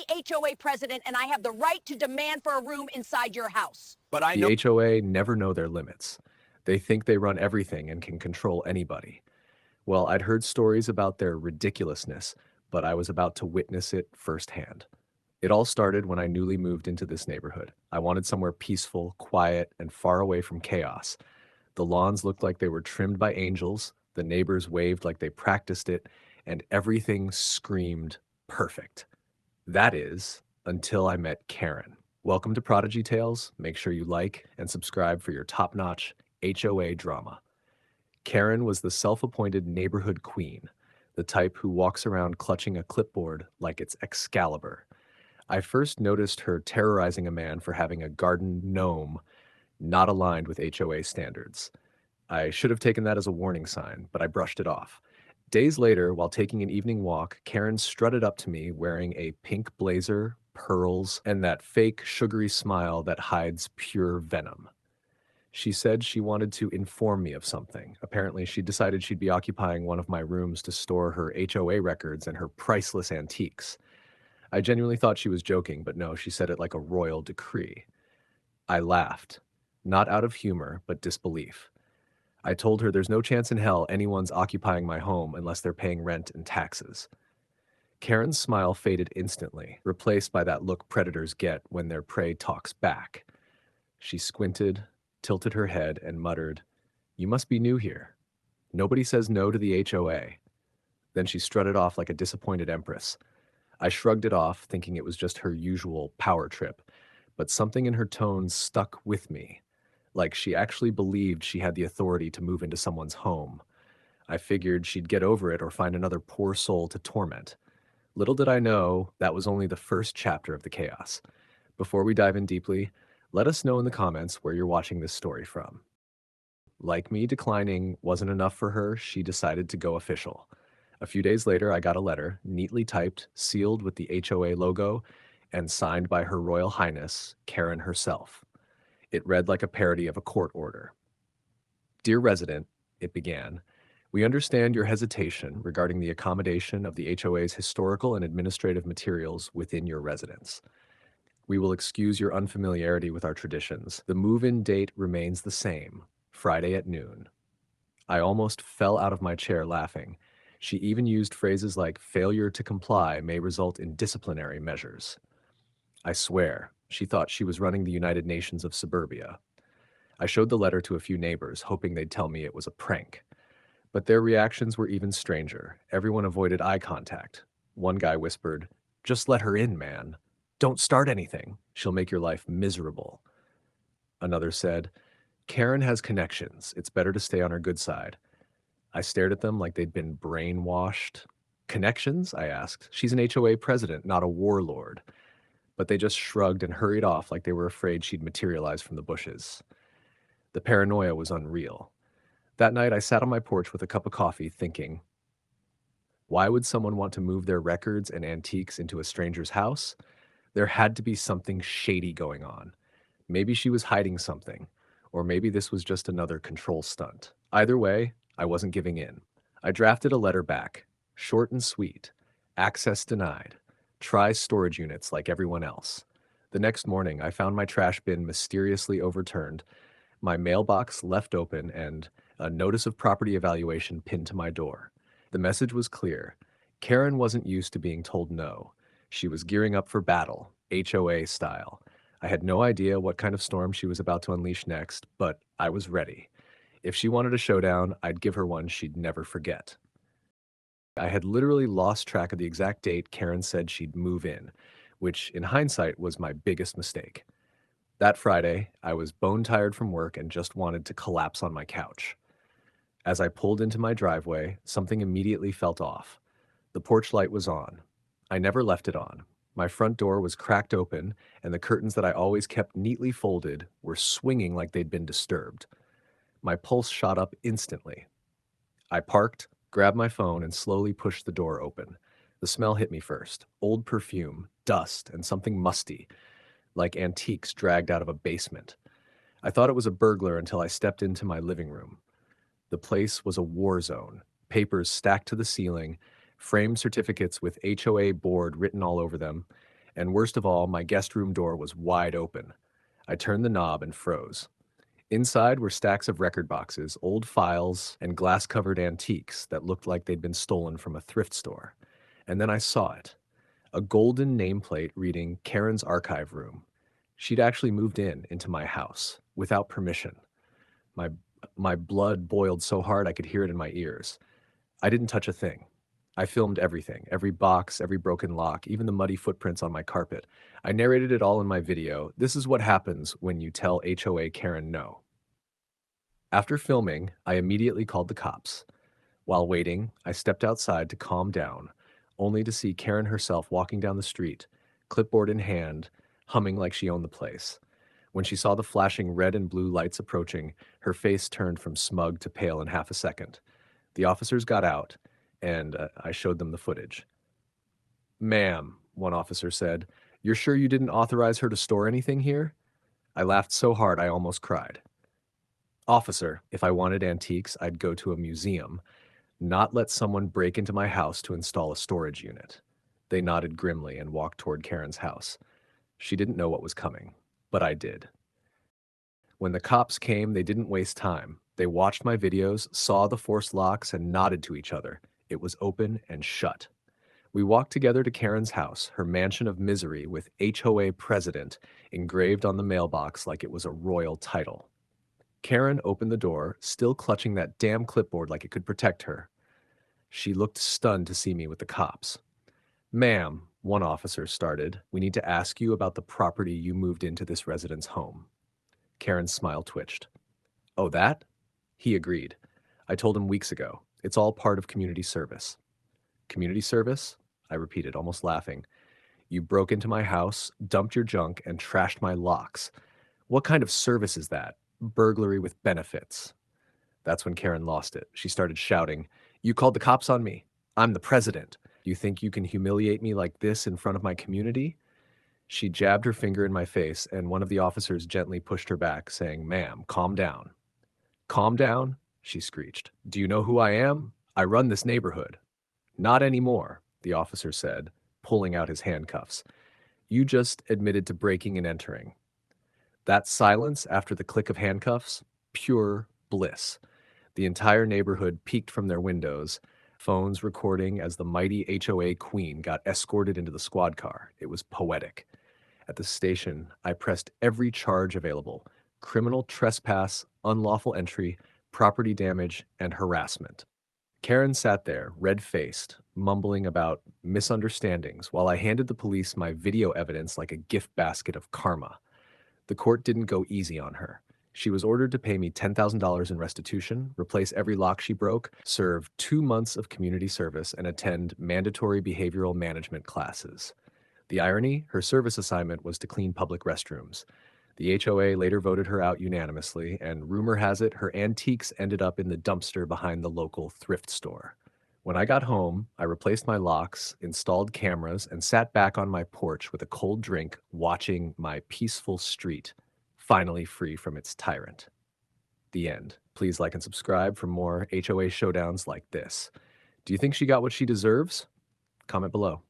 the HOA president, and I have the right to demand for a room inside your house. But I know the HOA never know their limits. They think they run everything and can control anybody. Well, I'd heard stories about their ridiculousness, but I was about to witness it firsthand. It all started when I newly moved into this neighborhood. I wanted somewhere peaceful, quiet, and far away from chaos. The lawns looked like they were trimmed by angels, the neighbors waved like they practiced it, and everything screamed perfect. That is, until I met Karen. Welcome to Prodigy Tales. Make sure you like and subscribe for your top-notch HOA drama. Karen was the self-appointed neighborhood queen, the type who walks around clutching a clipboard like it's Excalibur. I first noticed her terrorizing a man for having a garden gnome not aligned with HOA standards. I should have taken that as a warning sign, but I brushed it off. Days later, while taking an evening walk, Karen strutted up to me wearing a pink blazer, pearls, and that fake sugary smile that hides pure venom. She said she wanted to inform me of something. Apparently, she decided she'd be occupying one of my rooms to store her HOA records and her priceless antiques. I genuinely thought she was joking, but no, she said it like a royal decree. I laughed, not out of humor, but disbelief. I told her there's no chance in hell anyone's occupying my home unless they're paying rent and taxes. Karen's smile faded instantly, replaced by that look predators get when their prey talks back. She squinted, tilted her head, and muttered, "You must be new here. Nobody says no to the HOA." Then she strutted off like a disappointed empress. I shrugged it off, thinking it was just her usual power trip, but something in her tone stuck with me, like she actually believed she had the authority to move into someone's home. I figured she'd get over it or find another poor soul to torment. Little did I know that was only the first chapter of the chaos. Before we dive in deeply, let us know in the comments where you're watching this story from. Like me, declining wasn't enough for her, she decided to go official. A few days later, I got a letter, neatly typed, sealed with the HOA logo, and signed by Her Royal Highness, Karen herself. It read like a parody of a court order. "Dear resident," it began, "we understand your hesitation regarding the accommodation of the HOA's historical and administrative materials within your residence. We will excuse your unfamiliarity with our traditions. The move-in date remains the same, Friday at noon." I almost fell out of my chair laughing. She even used phrases like failure to comply may result in disciplinary measures. I swear, she thought she was running the United Nations of suburbia. I showed the letter to a few neighbors, hoping they'd tell me it was a prank. But their reactions were even stranger. Everyone avoided eye contact. One guy whispered, "Just let her in, man. Don't start anything. She'll make your life miserable." Another said, "Karen has connections. It's better to stay on her good side." I stared at them like they'd been brainwashed. "Connections?" I asked. "She's an HOA president, not a warlord." But they just shrugged and hurried off like they were afraid she'd materialize from the bushes. The paranoia was unreal. That night, I sat on my porch with a cup of coffee thinking, why would someone want to move their records and antiques into a stranger's house? There had to be something shady going on. Maybe she was hiding something, or maybe this was just another control stunt. Either way, I wasn't giving in. I drafted a letter back, short and sweet. Access denied. Try storage units like everyone else. The next morning, I found my trash bin mysteriously overturned, my mailbox left open, and a notice of property evaluation pinned to my door. The message was clear. Karen wasn't used to being told no. She was gearing up for battle, HOA style. I had no idea what kind of storm she was about to unleash next, but I was ready. If she wanted a showdown, I'd give her one she'd never forget. I had literally lost track of the exact date Karen said she'd move in, which in hindsight was my biggest mistake. That Friday, I was bone tired from work and just wanted to collapse on my couch. As I pulled into my driveway, something immediately felt off. The porch light was on. I never left it on. My front door was cracked open, and the curtains that I always kept neatly folded were swinging like they'd been disturbed. My pulse shot up instantly. I parked, grabbed my phone, and slowly pushed the door open. The smell hit me first. Old perfume, dust, and something musty, like antiques dragged out of a basement. I thought it was a burglar until I stepped into my living room. The place was a war zone. Papers stacked to the ceiling, framed certificates with HOA board written all over them, And worst of all, my guest room door was wide open. I turned the knob and froze. Inside were stacks of record boxes, old files, and glass-covered antiques that looked like they'd been stolen from a thrift store. And then I saw it. A golden nameplate reading Karen's archive room. She'd actually moved into my house without permission. My my blood boiled so hard I could hear it in my ears. I didn't touch a thing. I filmed everything, every box, every broken lock, even the muddy footprints on my carpet. I narrated it all in my video. This is what happens when you tell HOA Karen no. After filming, I immediately called the cops. While waiting, I stepped outside to calm down, only to see Karen herself walking down the street, clipboard in hand, humming like she owned the place. When she saw the flashing red and blue lights approaching, her face turned from smug to pale in half a second. The officers got out, and I showed them the footage. "Ma'am," one officer said, "you're sure you didn't authorize her to store anything here?" I laughed so hard I almost cried. "Officer, if I wanted antiques, I'd go to a museum, not let someone break into my house to install a storage unit." They nodded grimly and walked toward Karen's house. She didn't know what was coming, but I did. When the cops came, they didn't waste time. They watched my videos, saw the forced locks, and nodded to each other. It was open and shut. We walked together to Karen's house, her mansion of misery with HOA President engraved on the mailbox like it was a royal title. Karen opened the door, still clutching that damn clipboard like it could protect her. She looked stunned to see me with the cops. "Ma'am," one officer started, "we need to ask you about the property you moved into this resident's home." Karen's smile twitched. "Oh, that?" He agreed. "I told him weeks ago. It's all part of community service." "Community service?" I repeated, almost laughing. "You broke into my house, dumped your junk, and trashed my locks. What kind of service is that? Burglary with benefits." That's when Karen lost it. She started shouting, "You called the cops on me. I'm the president. You think you can humiliate me like this in front of my community?" She jabbed her finger in my face, and one of the officers gently pushed her back, saying, "Ma'am, calm down." "Calm down?" she screeched. "Do you know who I am? I run this neighborhood." "Not anymore," the officer said, pulling out his handcuffs. "You just admitted to breaking and entering." That silence after the click of handcuffs, pure bliss. The entire neighborhood peeked from their windows, phones recording as the mighty HOA queen got escorted into the squad car. It was poetic. At the station, I pressed every charge available: criminal trespass, unlawful entry, property damage, and harassment. Karen sat there, red-faced, mumbling about misunderstandings, while I handed the police my video evidence like a gift basket of karma. The court didn't go easy on her. She was ordered to pay me $10,000 in restitution, replace every lock she broke, serve 2 months of community service, and attend mandatory behavioral management classes. The irony, her service assignment was to clean public restrooms. The HOA later voted her out unanimously, and rumor has it her antiques ended up in the dumpster behind the local thrift store. When I got home, I replaced my locks, installed cameras, and sat back on my porch with a cold drink, watching my peaceful street finally free from its tyrant. The end. Please like and subscribe for more HOA showdowns like this. Do you think she got what she deserves? Comment below.